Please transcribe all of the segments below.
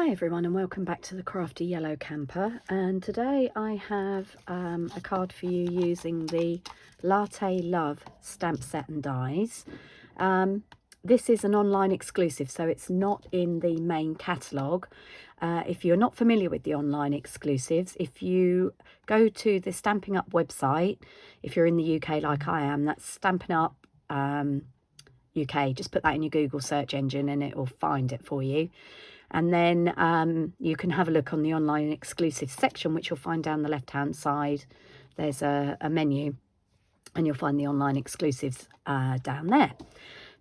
Hi everyone and welcome back to the Crafty Yellow Camper, and today I have a card for you using the Latte Love stamp set and dies. This is an online exclusive, so it's not in the main catalogue. If you're not familiar with the online exclusives, if you go to the Stampin' Up website, if you're in the UK like I am, that's Stampin' Up UK. Just put that in your Google search engine and it will find it for you. And then you can have a look on the online exclusive section, which you'll find down the left-hand side. There's a menu and you'll find the online exclusives down there.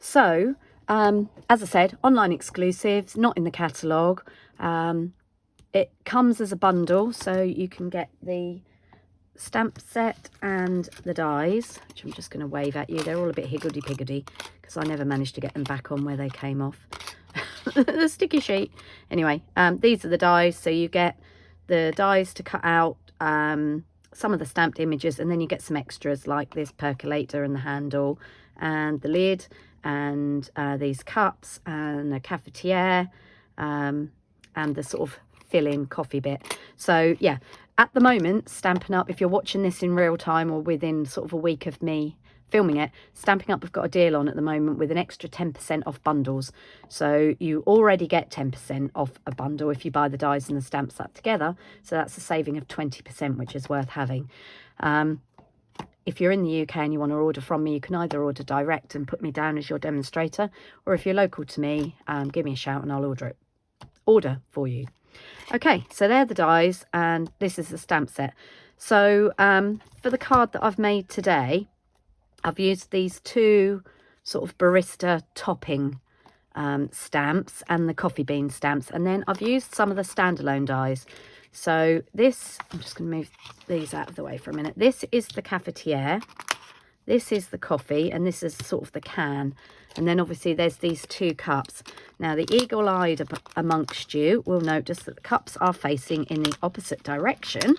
So, as I said, online exclusives, not in the catalogue. It comes as a bundle, so you can get the stamp set and the dies, which I'm just going to wave at you. They're all a bit higgledy-piggledy because I never managed to get them back on where they came off. The sticky sheet. Anyway, these are the dies, so you get the dies to cut out some of the stamped images, and then you get some extras like this percolator and the handle and the lid and these cups and a cafetiere and the sort of fill-in coffee bit. So yeah, at the moment, Stampin' Up, if you're watching this in real time or within sort of a week of me filming it, Stampin' Up have got a deal on at the moment with an extra 10% off bundles. So you already get 10% off a bundle if you buy the dies and the stamp set together. So that's a saving of 20%, which is worth having. If you're in the UK and you want to order from me, you can either order direct and put me down as your demonstrator, or if you're local to me, give me a shout and I'll order for you. Okay, so they're the dies and this is the stamp set. So for the card that I've made today, I've used these two sort of barista topping stamps and the coffee bean stamps, and then I've used some of the standalone dies. So this, I'm just going to move these out of the way for a minute. This is the cafetiere, this is the coffee, and this is sort of the can. And then obviously there's these two cups. Now the eagle-eyed amongst you will notice that the cups are facing in the opposite direction.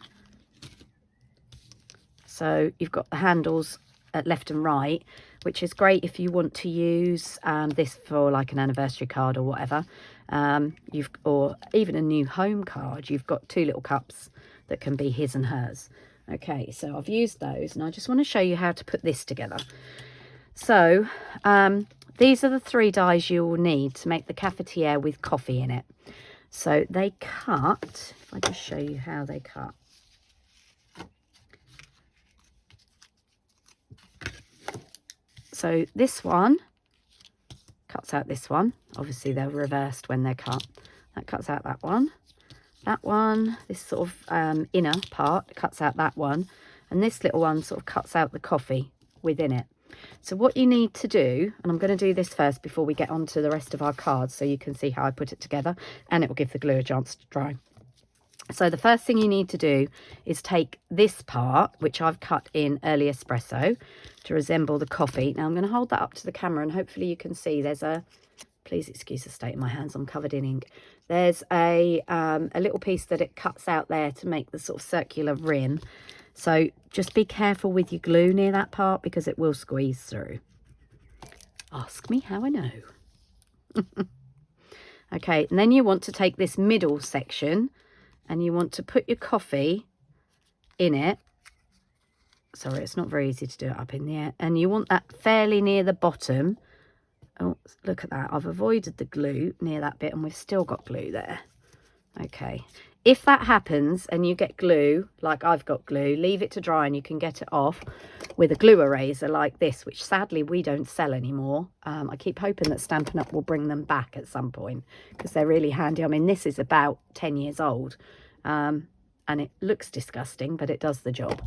So you've got the handles at left and right, which is great if you want to use this for like an anniversary card or whatever. Or even a new home card. You've got two little cups that can be his and hers. Okay, so I've used those and I just want to show you how to put this together. So these are the three dies you will need to make the cafetiere with coffee in it. So they cut, if I just show you how they cut. So this one cuts out this one. Obviously they're reversed when they're cut. That cuts out that one. That one, this sort of inner part cuts out that one. And this little one sort of cuts out the coffee within it. So what you need to do, and I'm going to do this first before we get on to the rest of our cards so you can see how I put it together, and it will give the glue a chance to dry. So the first thing you need to do is take this part, which I've cut in early espresso to resemble the coffee. Now I'm going to hold that up to the camera and hopefully you can see there's a, please excuse the state of my hands, I'm covered in ink. There's a little piece that it cuts out there to make the sort of circular rim. So just be careful with your glue near that part because it will squeeze through. Ask me how I know. Okay, and then you want to take this middle section and you want to put your coffee in it. Sorry, it's not very easy to do it up in the air. And you want that fairly near the bottom. Oh, look at that. I've avoided the glue near that bit and we've still got glue there. Okay. If that happens and you get glue, like I've got glue, leave it to dry and you can get it off with a glue eraser like this, which sadly we don't sell anymore. I keep hoping that Stampin' Up will bring them back at some point because they're really handy. I mean, this is about 10 years old and it looks disgusting, but it does the job.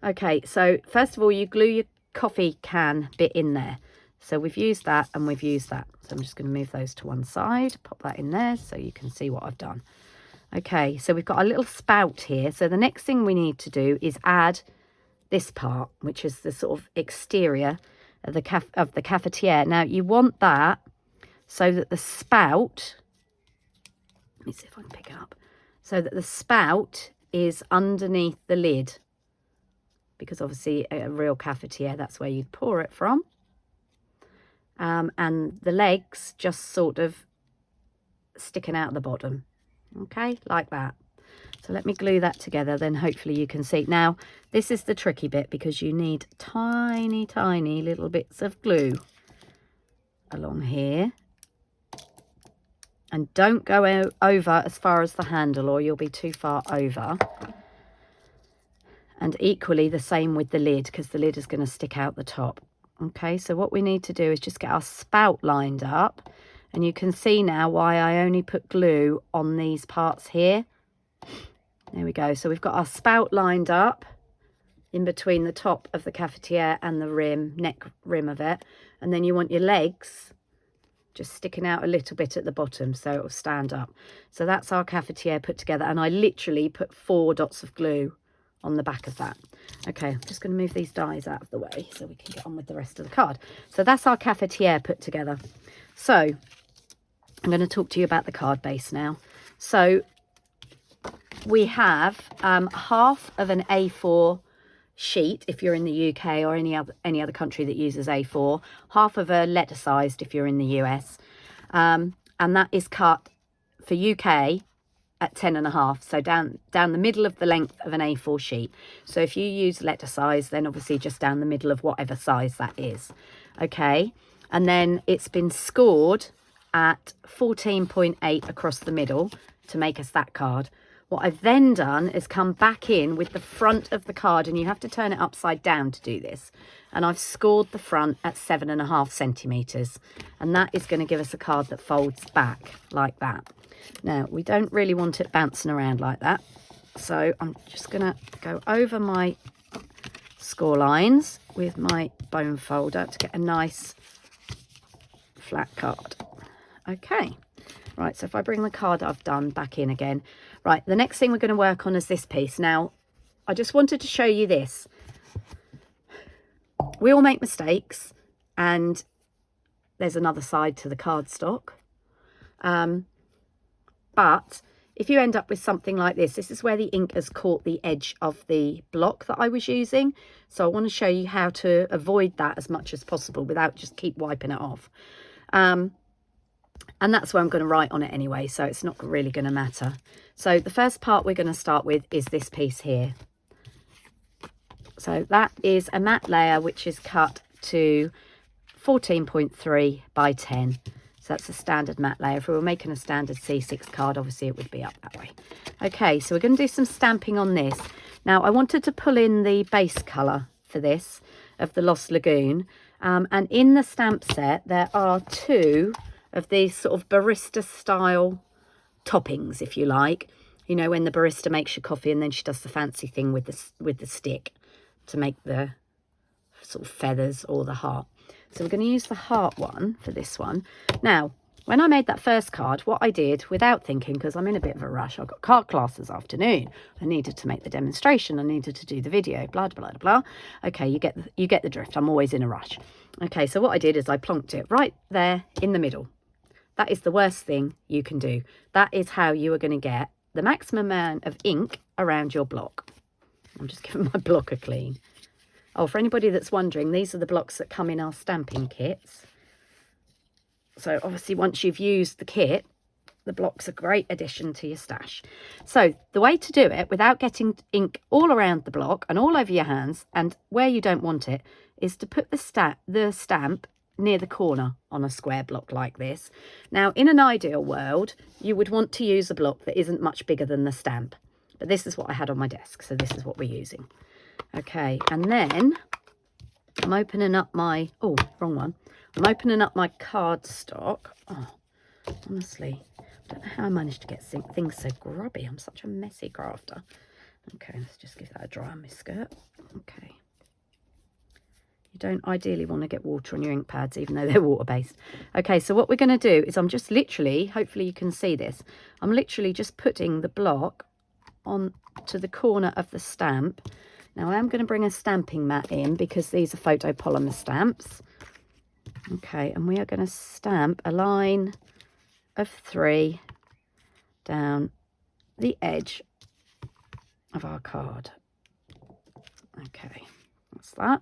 Okay, so first of all, you glue your coffee can bit in there. So we've used that and we've used that. So I'm just going to move those to one side, pop that in there so you can see what I've done. Okay, so we've got a little spout here. So the next thing we need to do is add this part, which is the sort of exterior of the cafetiere. Now you want that so that the spout, let me see if I can pick it up, so that the spout is underneath the lid. Because obviously a real cafetiere, that's where you'd pour it from. And the legs just sort of sticking out the bottom. Okay, like that. So let me glue that together, then hopefully you can see. Now, this is the tricky bit because you need tiny, tiny little bits of glue along here. And don't go over as far as the handle or you'll be too far over. And equally the same with the lid because the lid is going to stick out the top. Okay, so what we need to do is just get our spout lined up. And you can see now why I only put glue on these parts here. There we go. So we've got our spout lined up in between the top of the cafetiere and the rim, neck rim of it. And then you want your legs just sticking out a little bit at the bottom so it will stand up. So that's our cafetiere put together. And I literally put 4 dots of glue on the back of that. Okay, I'm just going to move these dies out of the way so we can get on with the rest of the card. So that's our cafetiere put together. So I'm going to talk to you about the card base now. So we have half of an A4 sheet if you're in the UK or any other country that uses A4, half of a letter sized if you're in the US, and that is cut for UK at 10.5, so down the middle of the length of an A4 sheet. So if you use letter size, then obviously just down the middle of whatever size that is. Okay, and then it's been scored at 14.8 across the middle to make us that card. What I've then done is come back in with the front of the card, and you have to turn it upside down to do this. And I've scored the front at 7.5 centimetres, and that is going to give us a card that folds back like that. Now, we don't really want it bouncing around like that, so I'm just going to go over my score lines with my bone folder to get a nice flat card. Okay, right, so if I bring the card I've done back in again. Right, the next thing we're going to work on is this piece. Now, I just wanted to show you this. We all make mistakes, and there's another side to the cardstock. But if you end up with something like this is where the ink has caught the edge of the block that I was using. So I want to show you how to avoid that as much as possible without just keep wiping it off. And that's where I'm going to write on it anyway, so it's not really going to matter. So the first part we're going to start with is this piece here. So that is a matte layer which is cut to 14.3 by 10. So that's a standard matte layer. If we were making a standard C6 card, obviously it would be up that way. Okay, so we're going to do some stamping on this. Now, I wanted to pull in the base colour for this of the Lost Lagoon. And in the stamp set, there are 2 of these sort of barista style toppings, if you like. You know, when the barista makes your coffee and then she does the fancy thing with the stick to make the sort of feathers or the heart. So we're going to use the heart one for this one. Now, when I made that first card, what I did without thinking, because I'm in a bit of a rush, I've got card class this afternoon. I needed to make the demonstration. I needed to do the video, blah, blah, blah, blah. Okay, you get the drift. I'm always in a rush. Okay, so what I did is I plonked it right there in the middle. That is the worst thing you can do. That is how you are going to get the maximum amount of ink around your block. I'm just giving my block a clean. Oh, for anybody that's wondering, these are the blocks that come in our stamping kits. So obviously once you've used the kit, the block's a great addition to your stash. So the way to do it without getting ink all around the block and all over your hands and where you don't want it is to put the stamp near the corner on a square block like this. Now, in an ideal world, you would want to use a block that isn't much bigger than the stamp. But this is what I had on my desk, so this is what we're using. Okay, and then I'm opening up my, oh, wrong one. I'm opening up my cardstock. Oh, honestly, I don't know how I managed to get things so grubby. I'm such a messy crafter. Okay, let's just give that a dry on my skirt. Okay. You don't ideally want to get water on your ink pads, even though they're water-based. Okay, so what we're going to do is I'm just literally, hopefully you can see this, I'm literally just putting the block on to the corner of the stamp. Now I am going to bring a stamping mat in because these are photopolymer stamps. Okay, and we are going to stamp a line of 3 down the edge of our card. Okay, that's that.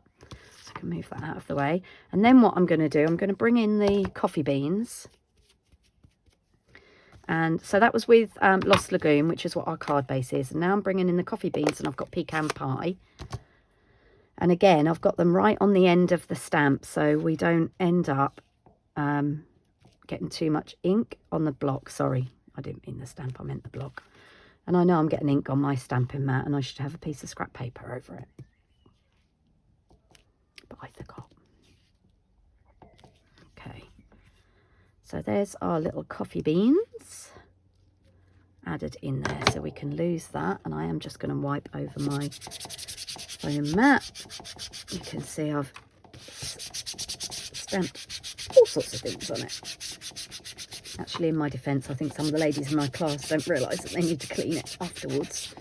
So I can move that out of the way. And then what I'm going to do, I'm going to bring in the coffee beans. And so that was with Lost Lagoon, which is what our card base is. And now I'm bringing in the coffee beans, and I've got pecan pie. And again, I've got them right on the end of the stamp, so we don't end up getting too much ink on the block. Sorry, I didn't mean the stamp, I meant the block. And I know I'm getting ink on my stamping mat, and I should have a piece of scrap paper over it. But I forgot. Okay, so there's our little coffee beans added in there, so we can lose that. And I am just going to wipe over my foam mat. You can see I've stamped all sorts of things on it. Actually, in my defence, I think some of the ladies in my class don't realise that they need to clean it afterwards.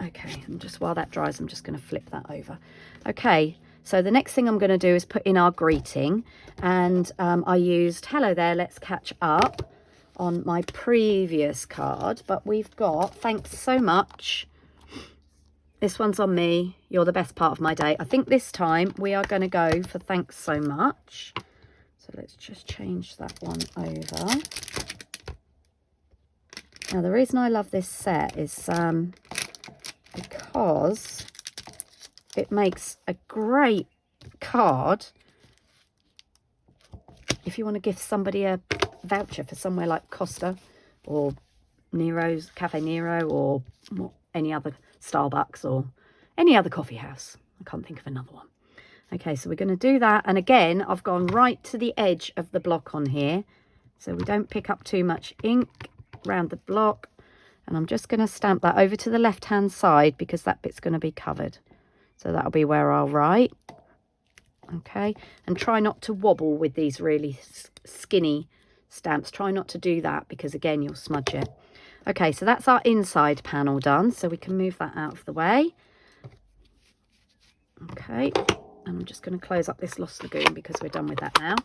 Okay, and just while that dries, I'm just going to flip that over. Okay, so the next thing I'm going to do is put in our greeting. And I used "Hello there, let's catch up" on my previous card. But we've got "Thanks so much. This one's on me. You're the best part of my day." I think this time we are going to go for "Thanks so much." So let's just change that one over. Now, the reason I love this set is because it makes a great card if you want to give somebody a voucher for somewhere like Costa or Nero's, Cafe Nero, or any other Starbucks or any other coffee house. I can't think of another one. Okay, so we're going to do that. And again, I've gone right to the edge of the block on here, so we don't pick up too much ink around the block. And I'm just going to stamp that over to the left-hand side because that bit's going to be covered. So that'll be where I'll write. Okay, and try not to wobble with these really skinny stamps. Try not to do that because, again, you'll smudge it. Okay, so that's our inside panel done, so we can move that out of the way. Okay, and I'm just going to close up this Lost Lagoon because we're done with that now.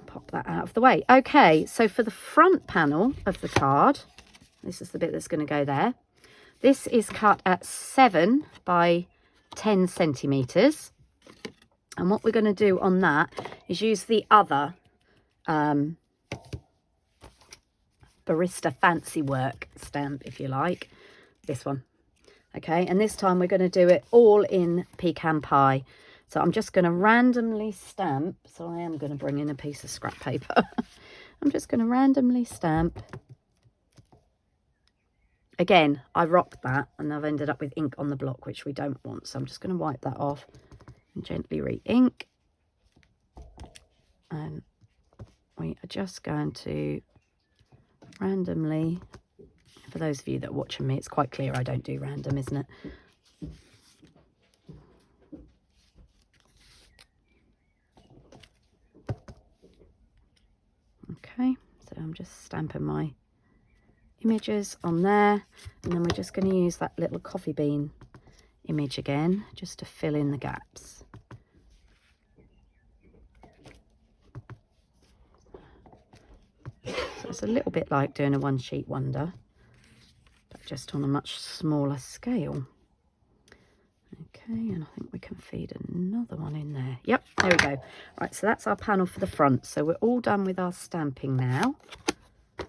Pop that out of the way. Okay, so for the front panel of the card, this is the bit that's going to go there. This is cut at 7 by 10 centimetres. And what we're going to do on that is use the other Barista Fancy Work stamp, if you like. This one. Okay, and this time we're going to do it all in pecan pie. So I'm just going to randomly stamp. So I am going to bring in a piece of scrap paper. I'm just going to randomly stamp. Again, I rocked that and I've ended up with ink on the block, which we don't want. So I'm just going to wipe that off and gently re-ink. And we are just going to randomly, for those of you that are watching me, it's quite clear I don't do random, isn't it? Okay, so I'm just stamping my images on there, and then we're just going to use that little coffee bean image again just to fill in the gaps. So it's a little bit like doing a one sheet wonder, but just on a much smaller scale. Okay, and I think we can feed another one in there. Yep, there we go. Right, so that's our panel for the front. So we're all done with our stamping now.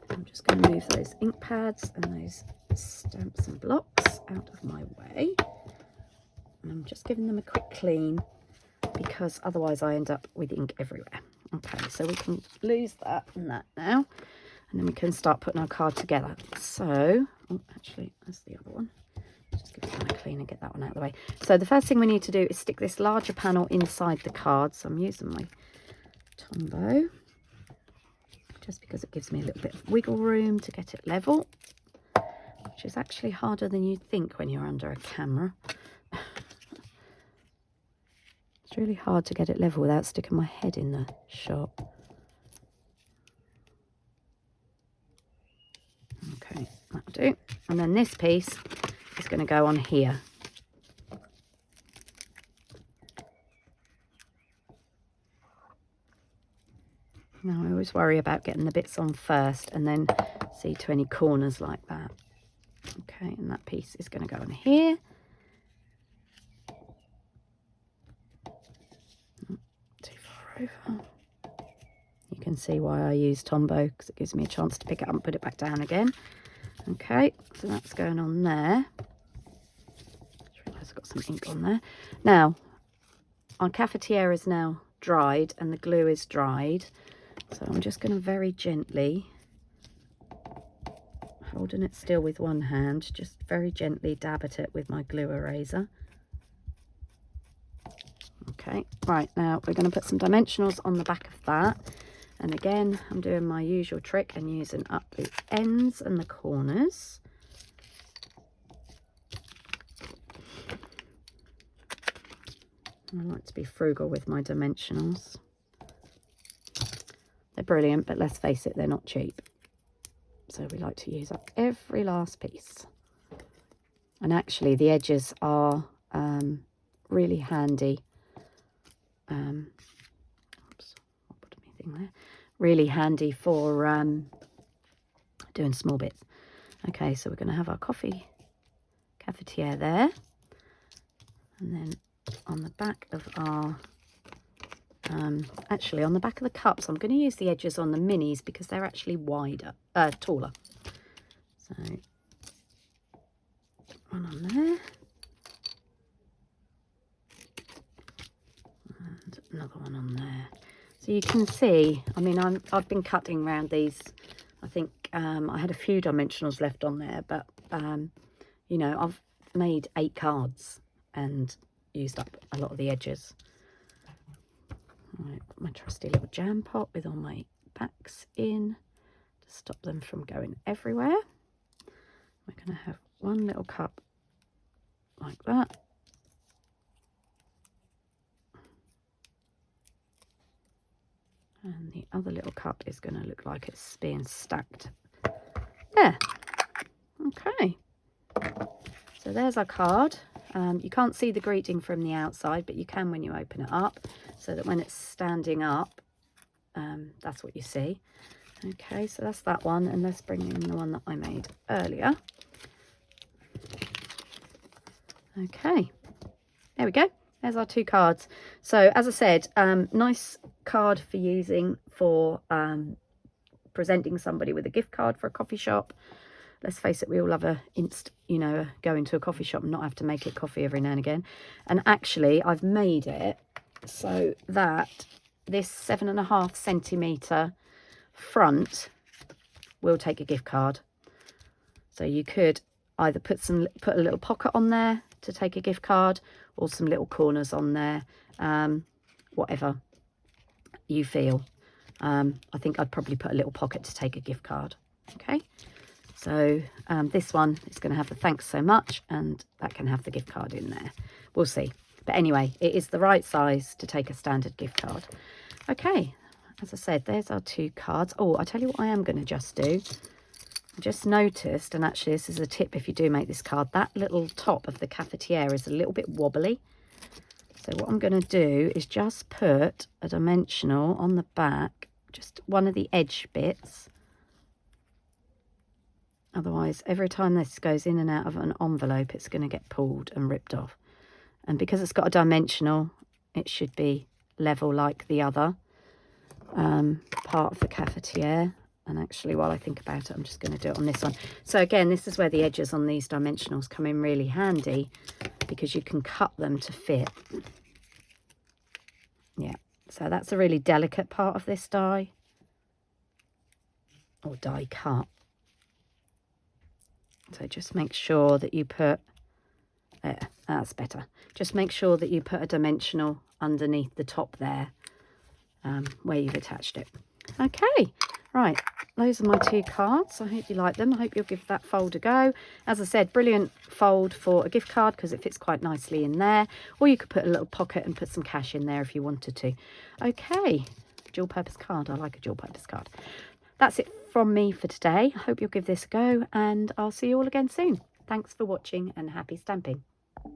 I'm just going to move those ink pads and those stamps and blocks out of my way. And I'm just giving them a quick clean because otherwise I end up with ink everywhere. Okay, so we can lose that and that now. And then we can start putting our card together. So, oh, actually, that's the other one. Just give it a clean and get that one out of the way. So the first thing we need to do is stick this larger panel inside the card. So I'm using my Tombow, just because it gives me a little bit of wiggle room to get it level, which is actually harder than you'd think when you're under a camera. It's really hard to get it level without sticking my head in the shop. Okay, that'll do. And then this piece is going to go on here. Now, I always worry about getting the bits on first and then see to any corners like that. Okay, and that piece is going to go on here. Too far over. You can see why I use Tombow, because it gives me a chance to pick it up and put it back down again. Okay, so that's going on there. Just realised I've got some ink on there. Now, our cafetiere is now dried and the glue is dried. So I'm just going to very gently, holding it still with one hand, just very gently dab at it with my glue eraser. Okay, right, now we're going to put some dimensionals on the back of that. And again, I'm doing my usual trick and using up the ends and the corners. I like to be frugal with my dimensionals. They're brilliant, but let's face it, they're not cheap. So we like to use up every last piece. And actually the edges are really handy. Oops, I'll put my thing there. Really handy for doing small bits. Okay, so we're going to have our coffee cafetiere there. And then on the back of our actually on the back of the cups, I'm going to use the edges on the minis because they're actually wider, taller. So one on there and another one on there. So you can see, I mean, I've been cutting around these. I think I had a few dimensionals left on there, but you know, I've made 8 cards and used up a lot of the edges. Right, got my trusty little jam pot with all my packs in to stop them from going everywhere. We're going to have one little cup like that. And the other little cup is going to look like it's being stacked. There. Okay. So there's our card. You can't see the greeting from the outside, but you can when you open it up, so that when it's standing up, that's what you see. Okay, so that's that one, and let's bring in the one that I made earlier. Okay, there we go. There's our 2 cards. So as I said, nice card for using for presenting somebody with a gift card for a coffee shop. Let's face it, we all love go into a coffee shop and not have to make it coffee every now and again. And actually, I've made it so that this 7.5 centimetre front will take a gift card. So you could either put a little pocket on there to take a gift card, or some little corners on there, whatever you feel. I think I'd probably put a little pocket to take a gift card. Okay. So this one is going to have the thanks so much, and that can have the gift card in there. We'll see. But anyway, it is the right size to take a standard gift card. Okay, as I said, there's our 2 cards. Oh, I'll tell you what I am going to just do. I just noticed, and actually this is a tip if you do make this card, that little top of the cafetiere is a little bit wobbly. So what I'm going to do is just put a dimensional on the back, just one of the edge bits. Otherwise, every time this goes in and out of an envelope, it's going to get pulled and ripped off. And because it's got a dimensional, it should be level like the other part of the cafetiere. And actually, while I think about it, I'm just going to do it on this one. So again, this is where the edges on these dimensionals come in really handy, because you can cut them to fit. Yeah, so that's a really delicate part of this die, or die cut. So just make sure that you put, that's better. Just make sure that you put a dimensional underneath the top there, where you've attached it. Okay, right, those are my 2 cards. I hope you like them. I hope you'll give that fold a go. As I said, brilliant fold for a gift card because it fits quite nicely in there. Or you could put a little pocket and put some cash in there if you wanted to. Okay, dual purpose card. I like a dual purpose card. That's it from me for today. I hope you'll give this a go, and I'll see you all again soon. Thanks for watching, and happy stamping.